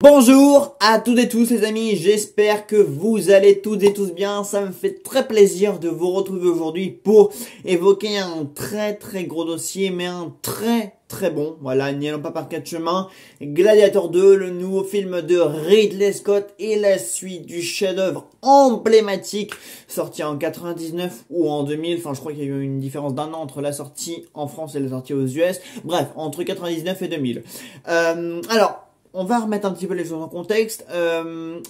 Bonjour à toutes et tous les amis, j'espère que vous allez toutes et tous bien. Ça me fait très plaisir de vous retrouver aujourd'hui pour évoquer un très gros dossier, mais un très bon, voilà, n'y allons pas par quatre chemins. Gladiator 2, le nouveau film de Ridley Scott et la suite du chef-d'œuvre emblématique sorti en 99 ou en 2000. Enfin, je crois qu'il y a eu une différence d'un an entre la sortie en France et la sortie aux US. Bref, entre 99 et 2000. Alors, on va remettre un petit peu les choses en contexte.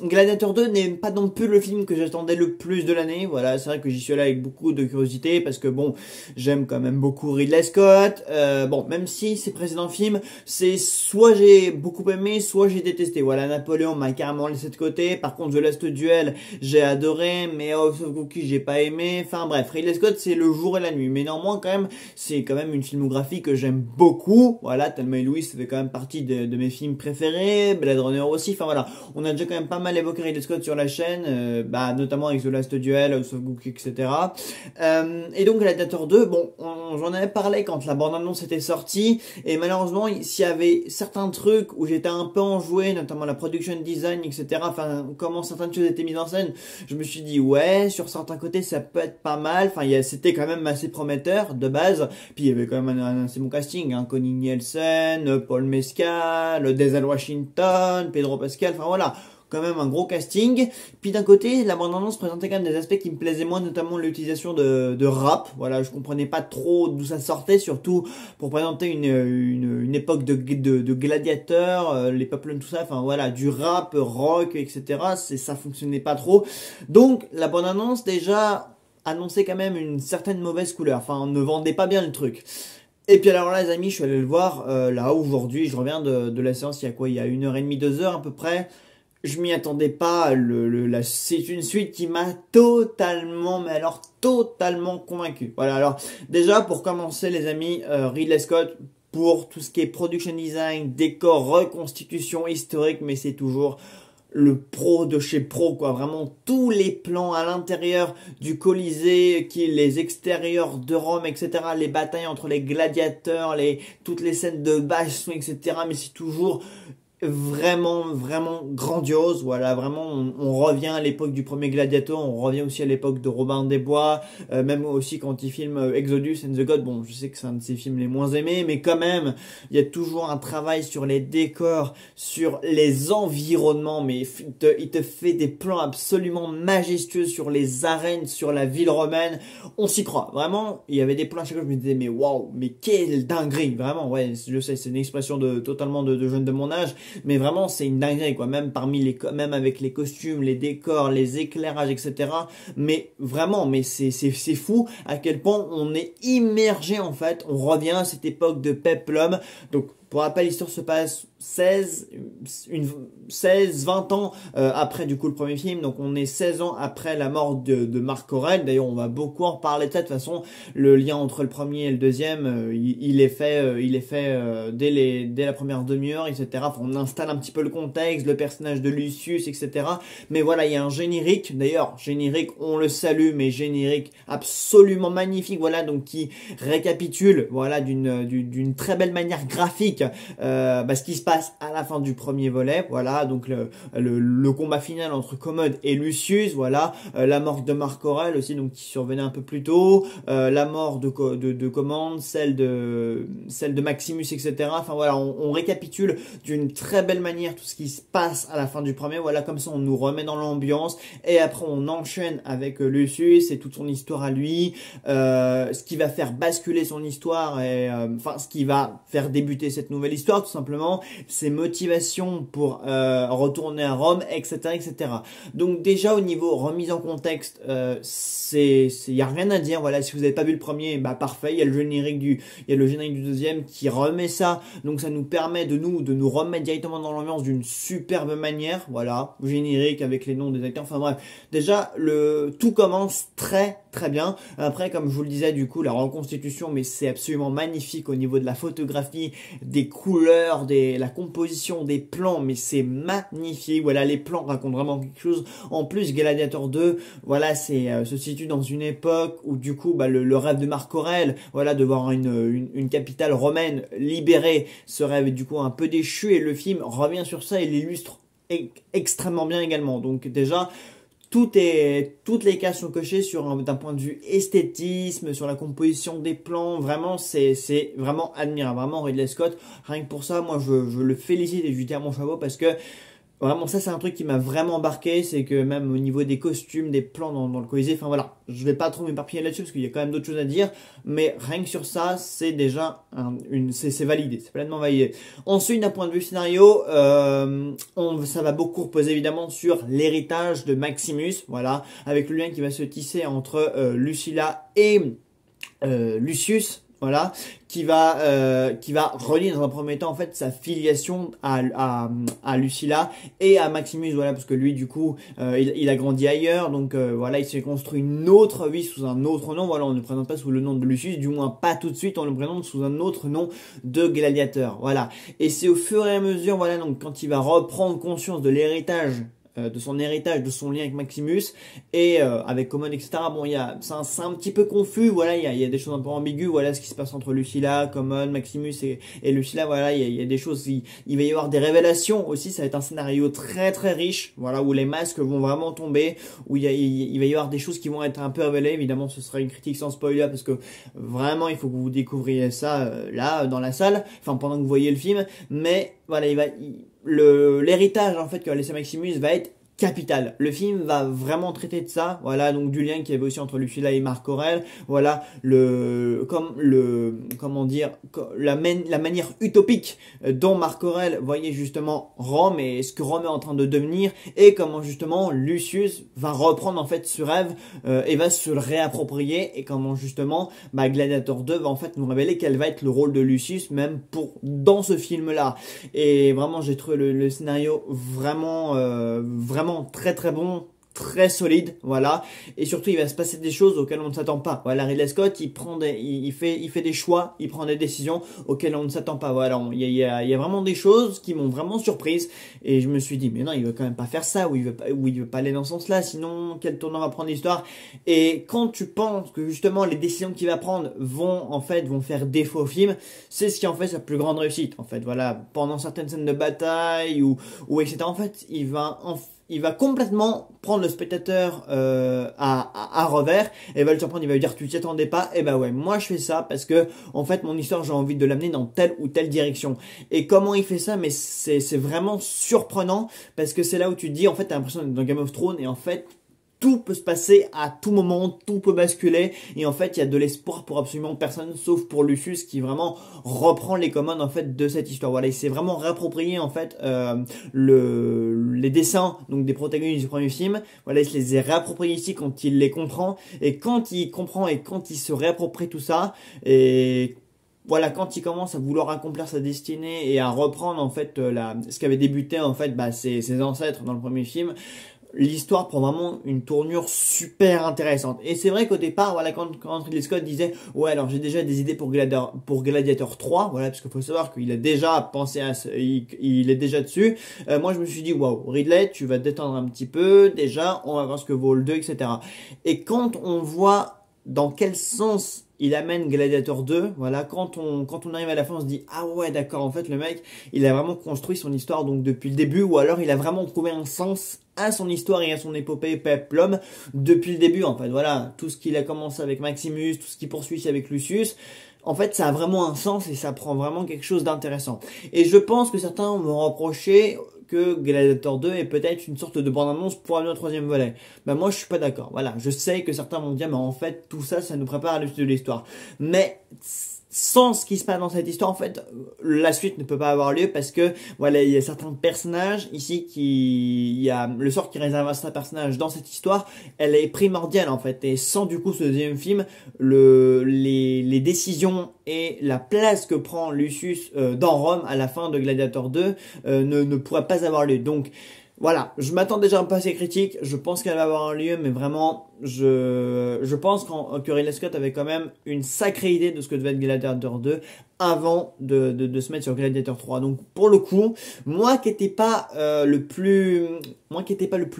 Gladiator 2 n'est pas non plus le film que j'attendais le plus de l'année. Voilà, c'est vrai que j'y suis allé avec beaucoup de curiosité parce que bon, j'aime quand même beaucoup Ridley Scott. Bon, même si ses précédents films, c'est soit j'ai beaucoup aimé, soit j'ai détesté. Voilà, Napoléon m'a carrément laissé de côté. Par contre, The Last Duel, j'ai adoré, mais House of Cookies, j'ai pas aimé. Enfin bref, Ridley Scott, c'est le jour et la nuit. Mais néanmoins, quand même, c'est quand même une filmographie que j'aime beaucoup. Voilà, Thelma et Louise, ça fait quand même partie de mes films préférés. Blade Runner aussi, enfin voilà, on a déjà quand même pas mal évoqué Ridley Scott sur la chaîne, notamment avec The Last Duel, House of Cookies, etc. Et donc Gladiator 2, bon, j'en avais parlé quand la bande-annonce était sortie, et malheureusement, s'il y avait certains trucs où j'étais un peu enjoué, notamment la production design, etc., enfin, comment certaines choses étaient mises en scène, je me suis dit, ouais, sur certains côtés, ça peut être pas mal, enfin, c'était quand même assez prometteur, de base, puis il y avait quand même un assez bon casting, hein, Connie Nielsen, Paul Mescal, Denzel Washington, Pedro Pascal, enfin voilà, quand même un gros casting. Puis d'un côté, la bande-annonce présentait quand même des aspects qui me plaisaient moins, notamment l'utilisation de rap. Voilà, je comprenais pas trop d'où ça sortait, surtout pour présenter une époque de gladiateurs, les peuples, tout ça, enfin voilà, du rap, rock, etc. Ça fonctionnait pas trop. Donc la bande-annonce déjà annonçait quand même une certaine mauvaise couleur, enfin on ne vendait pas bien le truc. Et puis alors là les amis, je suis allé le voir là aujourd'hui, je reviens de la séance il y a quoi, il y a 1h30, 2h à peu près. Je m'y attendais pas, c'est une suite qui m'a totalement, mais alors totalement convaincu. Voilà, alors déjà pour commencer les amis, Ridley Scott, pour tout ce qui est production design, décor, reconstitution historique, mais c'est toujours le pro de chez pro, quoi. Vraiment tous les plans à l'intérieur du Colisée, les extérieurs de Rome, etc. Les batailles entre les gladiateurs, toutes les scènes de baston, etc. Mais c'est toujours vraiment grandiose. Voilà, vraiment on revient à l'époque du premier Gladiator, on revient aussi à l'époque de Robin des Bois, même aussi quand il filme Exodus and the God. Bon, je sais que c'est un de ses films les moins aimés, mais quand même il y a toujours un travail sur les décors, sur les environnements, mais il te fait des plans absolument majestueux sur les arènes, sur la ville romaine. On s'y croit, vraiment. Il y avait des plans à chaque fois, je me disais mais waouh, mais quelle dinguerie, vraiment. Ouais, je sais, c'est une expression totalement de jeunes de mon âge, mais vraiment c'est une dinguerie, quoi, même même avec les costumes, les décors, les éclairages, etc. Mais vraiment, mais c'est fou à quel point on est immergé, en fait. On revient à cette époque de Peplum. Donc pour rappel, l'histoire se passe 20 ans après du coup le premier film. Donc on est 16 ans après la mort de Marc Aurèle. D'ailleurs on va beaucoup en reparler de ça. De toute façon, le lien entre le premier et le deuxième, il est fait dès la première demi-heure, etc. Enfin, on installe un petit peu le contexte, le personnage de Lucius, etc. Mais voilà, il y a un générique. D'ailleurs, générique, on le salue, mais générique absolument magnifique. Voilà, donc qui récapitule, voilà, d'une très belle manière graphique, ce qui se passe à la fin du premier volet. Voilà, donc le combat final entre Commode et Lucius. Voilà, la mort de Marc Aurèle aussi, donc qui survenait un peu plus tôt, la mort de Commande, celle de Maximus, etc. Enfin voilà, on récapitule d'une très belle manière tout ce qui se passe à la fin du premier. Voilà, comme ça on nous remet dans l'ambiance, et après on enchaîne avec Lucius et toute son histoire à lui, ce qui va faire basculer son histoire, et ce qui va faire débuter cette nouvelle histoire, tout simplement, ses motivations pour retourner à Rome, etc., etc. Donc déjà au niveau remise en contexte, y a rien à dire. Voilà, si vous n'avez pas vu le premier, parfait, il y a le générique du deuxième qui remet ça, donc ça nous permet de nous remettre directement dans l'ambiance d'une superbe manière. Voilà, générique avec les noms des acteurs, enfin bref, déjà tout commence très bien. Après, comme je vous le disais, du coup la reconstitution, mais c'est absolument magnifique au niveau de la photographie, des couleurs, la composition des plans, mais c'est magnifique. Voilà, les plans racontent vraiment quelque chose. En plus, Gladiator 2, voilà, se situe dans une époque où du coup le rêve de Marc Aurèle, voilà, de voir une capitale romaine libérée, ce rêve du coup un peu déchu, et le film revient sur ça et l'illustre extrêmement bien également. Donc déjà, toutes les cases sont cochées d'un point de vue esthétisme, sur la composition des plans. Vraiment, c'est vraiment admirable. Vraiment, Ridley Scott, rien que pour ça, moi, je le félicite et je lui tire mon chapeau parce que vraiment, ça, c'est un truc qui m'a vraiment embarqué. C'est que même au niveau des costumes, des plans dans le Colisée, enfin voilà, je vais pas trop m'éparpiller là-dessus parce qu'il y a quand même d'autres choses à dire. Mais rien que sur ça, c'est déjà c'est validé, c'est pleinement validé. Ensuite, d'un point de vue scénario, ça va beaucoup reposer évidemment sur l'héritage de Maximus, voilà, avec le lien qui va se tisser entre Lucilla et Lucius. Voilà, qui va relier dans un premier temps en fait sa filiation à Lucilla et à Maximus, voilà, parce que lui du coup il a grandi ailleurs, donc voilà, il s'est construit une autre vie sous un autre nom. Voilà, on ne le présente pas sous le nom de Lucius, du moins pas tout de suite, on le présente sous un autre nom de gladiateur. Voilà, et c'est au fur et à mesure, voilà, donc quand il va reprendre conscience de l'héritage, de son héritage, de son lien avec Maximus et avec Commode, etc. Bon, c'est un petit peu confus, voilà, il y a des choses un peu ambiguës, voilà ce qui se passe entre Lucilla, Commode, Maximus et Lucilla, voilà, il y a des choses, il va y avoir des révélations aussi, ça va être un scénario très très riche, voilà, où les masques vont vraiment tomber, où il va y avoir des choses qui vont être un peu révélées, évidemment ce sera une critique sans spoiler parce que vraiment il faut que vous découvriez ça là dans la salle, enfin pendant que vous voyez le film, mais voilà, l'héritage en fait que va laisser Maximus va être capital. Le film va vraiment traiter de ça, voilà, donc du lien qu'il y avait aussi entre Lucilla et Marc Aurèle, voilà, comment dire, la manière utopique dont Marc Aurèle voyait justement Rome et ce que Rome est en train de devenir et comment justement Lucius va reprendre en fait ce rêve et va se le réapproprier et comment justement Gladiator 2 va en fait nous révéler quel va être le rôle de Lucius même dans ce film là. Et vraiment j'ai trouvé le scénario vraiment très très bon, très solide, voilà, et surtout il va se passer des choses auxquelles on ne s'attend pas. Voilà, Ridley Scott il fait des choix, il prend des décisions auxquelles on ne s'attend pas. Voilà, il y a vraiment des choses qui m'ont vraiment surprise et je me suis dit mais non, il veut quand même pas faire ça, ou il veut pas aller dans ce sens là, sinon quel tournant va prendre l'histoire. Et quand tu penses que justement les décisions qu'il va prendre vont faire défaut au film, c'est ce qui en fait sa plus grande réussite en fait. Voilà, pendant certaines scènes de bataille ou etc. en fait il va complètement prendre le spectateur à revers et va le surprendre, il va lui dire tu t'y attendais pas, et ouais, moi je fais ça parce que en fait mon histoire j'ai envie de l'amener dans telle ou telle direction. Et comment il fait ça, mais c'est vraiment surprenant parce que c'est là où tu te dis en fait t'as l'impression d'être dans Game of Thrones et en fait tout peut se passer à tout moment, tout peut basculer et en fait il y a de l'espoir pour absolument personne sauf pour Lucius qui vraiment reprend les commandes en fait de cette histoire. Voilà, il s'est vraiment réapproprié en fait les dessins donc des protagonistes du premier film. Voilà, il se les a réappropriés ici quand il les comprend et quand il comprend et quand il se réapproprie tout ça et voilà, quand il commence à vouloir accomplir sa destinée et à reprendre en fait ce qu'avait débuté en fait ses ancêtres dans le premier film, l'histoire prend vraiment une tournure super intéressante. Et c'est vrai qu'au départ, voilà, quand Ridley Scott disait ouais, alors j'ai déjà des idées pour Gladiator 3, voilà, parce qu'il faut savoir qu'il a déjà pensé à il est déjà dessus. Moi je me suis dit waouh, Ridley, tu vas te détendre un petit peu, déjà on va voir ce que vaut le 2, etc. Et quand on voit dans quel sens il amène Gladiator 2, voilà, quand on arrive à la fin, on se dit ah ouais, d'accord, en fait le mec, il a vraiment construit son histoire donc depuis le début, ou alors il a vraiment trouvé un sens à son histoire et à son épopée peplum depuis le début, en fait. Voilà, tout ce qu'il a commencé avec Maximus, tout ce qu'il poursuit avec Lucius, en fait, ça a vraiment un sens et ça prend vraiment quelque chose d'intéressant. Et je pense que certains vont reprocher que Gladiator 2 est peut-être une sorte de bande-annonce pour un troisième volet. Moi, je suis pas d'accord. Voilà, je sais que certains vont dire, mais en fait, tout ça, ça nous prépare à la suite de l'histoire. Mais sans ce qui se passe dans cette histoire, en fait, la suite ne peut pas avoir lieu parce que, voilà, il y a certains personnages ici il y a le sort qui réserve à certains personnages dans cette histoire, elle est primordiale, en fait. Et sans, du coup, ce deuxième film, les décisions et la place que prend Lucius dans Rome à la fin de Gladiator 2 ne pourraient pas avoir lieu. Donc, voilà, je m'attends déjà un peu à ces critiques, je pense qu'elle va avoir un lieu, mais vraiment, je pense que Ridley Scott avait quand même une sacrée idée de ce que devait être Gladiator 2 avant de se mettre sur Gladiator 3. Donc pour le coup, moi qui n'étais pas le plus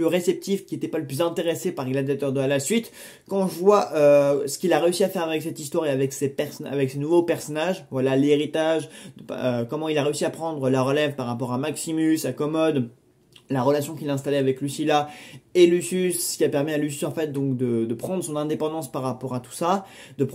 réceptif, qui n'était pas le plus intéressé par Gladiator 2 à la suite, quand je vois ce qu'il a réussi à faire avec cette histoire et avec ses nouveaux personnages, voilà, l'héritage, comment il a réussi à prendre la relève par rapport à Maximus, à Commode, la relation qu'il a installée avec Lucilla et Lucius, ce qui a permis à Lucius en fait donc de prendre son indépendance par rapport à tout ça,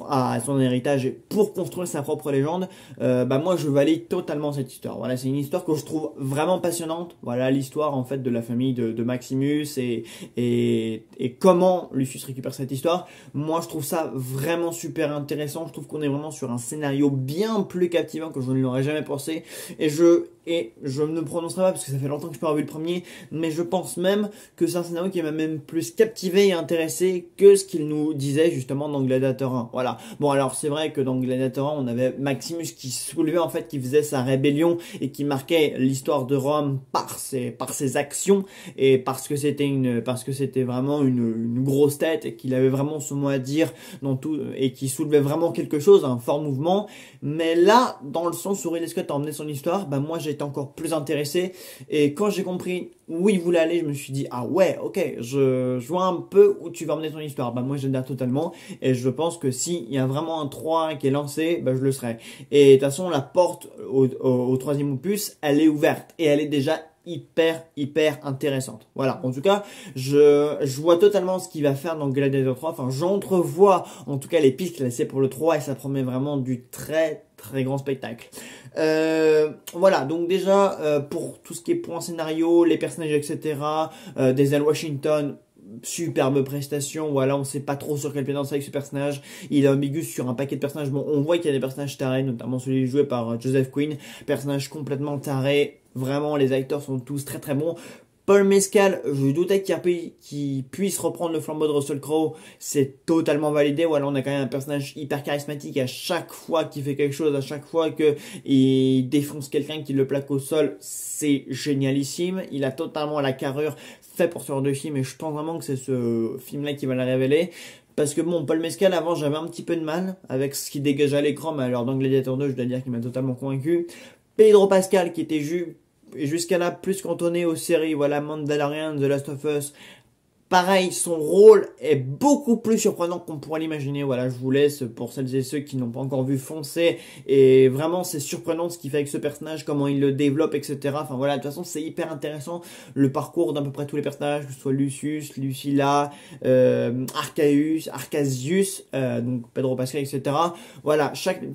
à son héritage pour construire sa propre légende. Moi je valide totalement cette histoire. Voilà, c'est une histoire que je trouve vraiment passionnante. Voilà l'histoire en fait de la famille de Maximus et comment Lucius récupère cette histoire. Moi je trouve ça vraiment super intéressant. Je trouve qu'on est vraiment sur un scénario bien plus captivant que je ne l'aurais jamais pensé. Et je ne me prononcerai pas parce que ça fait longtemps que je n'ai pas revu le premier, mais je pense même que c'est un scénario qui m'a même plus captivé et intéressé que ce qu'il nous disait justement dans Gladiator 1. Voilà. Bon, alors c'est vrai que dans Gladiator 1, on avait Maximus qui soulevait en fait, qui faisait sa rébellion et qui marquait l'histoire de Rome par ses actions et parce que c'était vraiment une grosse tête et qu'il avait vraiment son mot à dire dans tout et qui soulevait vraiment quelque chose, un fort mouvement. Mais là, dans le sens où Ridley Scott a emmené son histoire, moi j'étais encore plus intéressé et quand j'ai compris où il voulait aller, je me suis dit ah ouais, ok, je vois un peu où tu vas emmener ton histoire. Moi j'adhère totalement et je pense que s'il y a vraiment un 3 qui est lancé, je le serai. Et de toute façon la porte au troisième opus, elle est ouverte et elle est déjà hyper intéressante. Voilà, en tout cas, je vois totalement ce qu'il va faire dans Gladiator 3. Enfin, j'entrevois en tout cas les pistes laissées pour le 3 et ça promet vraiment du très grand spectacle. Voilà, donc déjà pour tout ce qui est point scénario, les personnages, etc. Denzel Washington, superbe prestation. Voilà, on sait pas trop sur quel pied danser avec ce personnage. Il est ambigu sur un paquet de personnages. Bon, on voit qu'il y a des personnages tarés, notamment celui joué par Joseph Quinn, personnage complètement taré. Vraiment, les acteurs sont tous très bons. Paul Mescal, je doutais qu'il puisse reprendre le flambeau de Russell Crowe, c'est totalement validé. Voilà, on a quand même un personnage hyper charismatique à chaque fois qu'il fait quelque chose, à chaque fois qu'il défonce quelqu'un, qu'il le plaque au sol, c'est génialissime. Il a totalement la carrure fait pour ce genre de film et je pense vraiment que c'est ce film-là qui va la révéler. Parce que bon, Paul Mescal, avant, j'avais un petit peu de mal avec ce qu'il dégageait à l'écran, mais alors dans Gladiator 2, je dois dire qu'il m'a totalement convaincu. Pedro Pascal, qui était jusqu'à là plus cantonné aux séries, voilà, Mandalorian, The Last of Us. Pareil, son rôle est beaucoup plus surprenant qu'on pourrait l'imaginer. Voilà, je vous laisse, pour celles et ceux qui n'ont pas encore vu, foncer. Et vraiment, c'est surprenant ce qu'il fait avec ce personnage, comment il le développe, etc. Enfin voilà, de toute façon, c'est hyper intéressant le parcours d'à peu près tous les personnages, que ce soit Lucius, Lucilla, Arcasius, donc Pedro Pascal, etc. Voilà,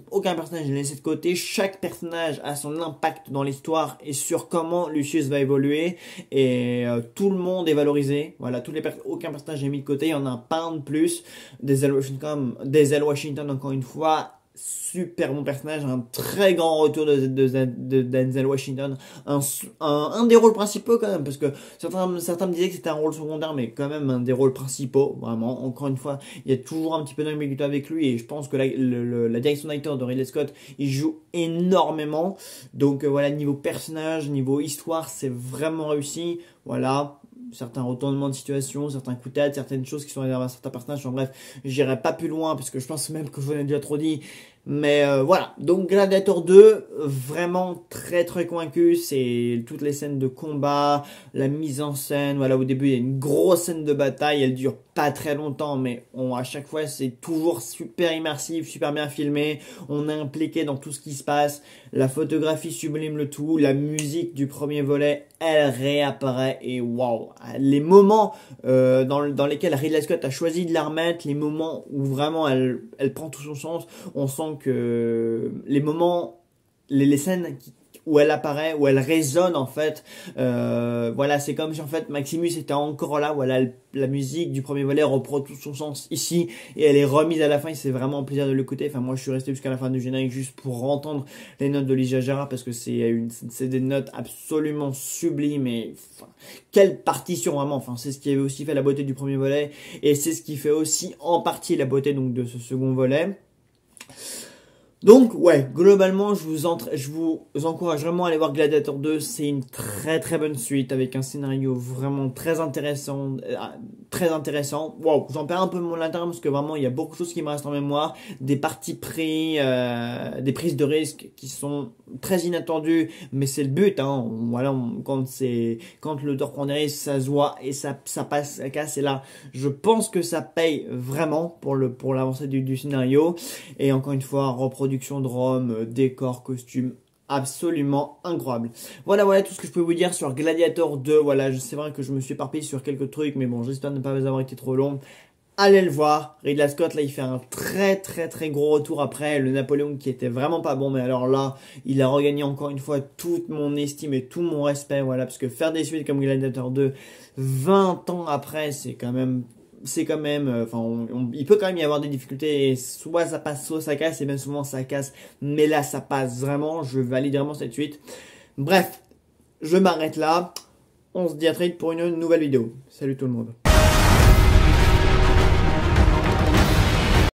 aucun personnage n'est laissé de côté. Chaque personnage a son impact dans l'histoire et sur comment Lucius va évoluer. Et tout le monde est valorisé. Voilà, aucun personnage n'est mis de côté, il y en a pas un de plus. Denzel Washington, encore une fois, super bon personnage, un très grand retour de Denzel Washington, un des rôles principaux quand même, parce que certains me disaient que c'était un rôle secondaire, mais quand même un des rôles principaux, vraiment. Encore une fois, il y a toujours un petit peu d'ambiguïté avec lui, et je pense que la direction d'acteur de Ridley Scott, il joue énormément. Donc voilà, niveau personnage, niveau histoire, c'est vraiment réussi. Voilà, certains retournements de situation, certains coups de tête, certaines choses qui sont réservées à certains personnages. En bref, j'irai pas plus loin parce que je pense même que je vous en ai déjà trop dit. Mais voilà, donc Gladiator 2, vraiment très convaincu. C'est toutes les scènes de combat, la mise en scène. Voilà, au début il y a une grosse scène de bataille, elle dure pas très longtemps, mais à chaque fois c'est toujours super immersif, super bien filmé. On est impliqué dans tout ce qui se passe. La photographie sublime le tout, la musique du premier volet, elle réapparaît et waouh, les moments dans lesquels Ridley Scott a choisi de la remettre, les moments où vraiment elle prend tout son sens, on sent que les moments, les scènes où elle apparaît, où elle résonne en fait, voilà, c'est comme si en fait Maximus était encore là. Voilà, la musique du premier volet reprend tout son sens ici et elle est remise à la fin et c'est vraiment un plaisir de l'écouter. Enfin moi je suis resté jusqu'à la fin du générique juste pour entendre les notes de Lygia Jara parce que c'est des notes absolument sublimes et enfin, quelle partition vraiment. Enfin c'est ce qui avait aussi fait la beauté du premier volet et c'est ce qui fait aussi en partie la beauté donc de ce second volet. Donc ouais, globalement je vous encourage vraiment à aller voir Gladiator 2, c'est une très bonne suite avec un scénario vraiment très intéressant, Wow, j'en perds un peu mon intérêt parce que vraiment il y a beaucoup de choses qui me restent en mémoire, des parties pris, des prises de risques qui sont très inattendues, mais c'est le but, hein. Voilà, quand l'auteur prend des risques, ça se voit et ça passe, ça casse et là, je pense que ça paye vraiment pour l'avancée du scénario et encore une fois reproduction de Rome, décor, costume, absolument incroyable. Voilà tout ce que je peux vous dire sur Gladiator 2. Voilà, c'est vrai que je me suis éparpillé sur quelques trucs, mais bon, j'espère ne pas vous avoir été trop long. Allez le voir. Ridley Scott, là, il fait un très gros retour après le Napoléon qui était vraiment pas bon. Mais alors là, il a regagné encore une fois toute mon estime et tout mon respect. Voilà, parce que faire des suites comme Gladiator 2, 20 ans après, c'est quand même, enfin, il peut quand même y avoir des difficultés. Et soit ça passe, soit ça casse. Et bien souvent, ça casse. Mais là, ça passe vraiment. Je valide vraiment cette suite. Bref, je m'arrête là. On se dit à très vite pour une nouvelle vidéo. Salut tout le monde.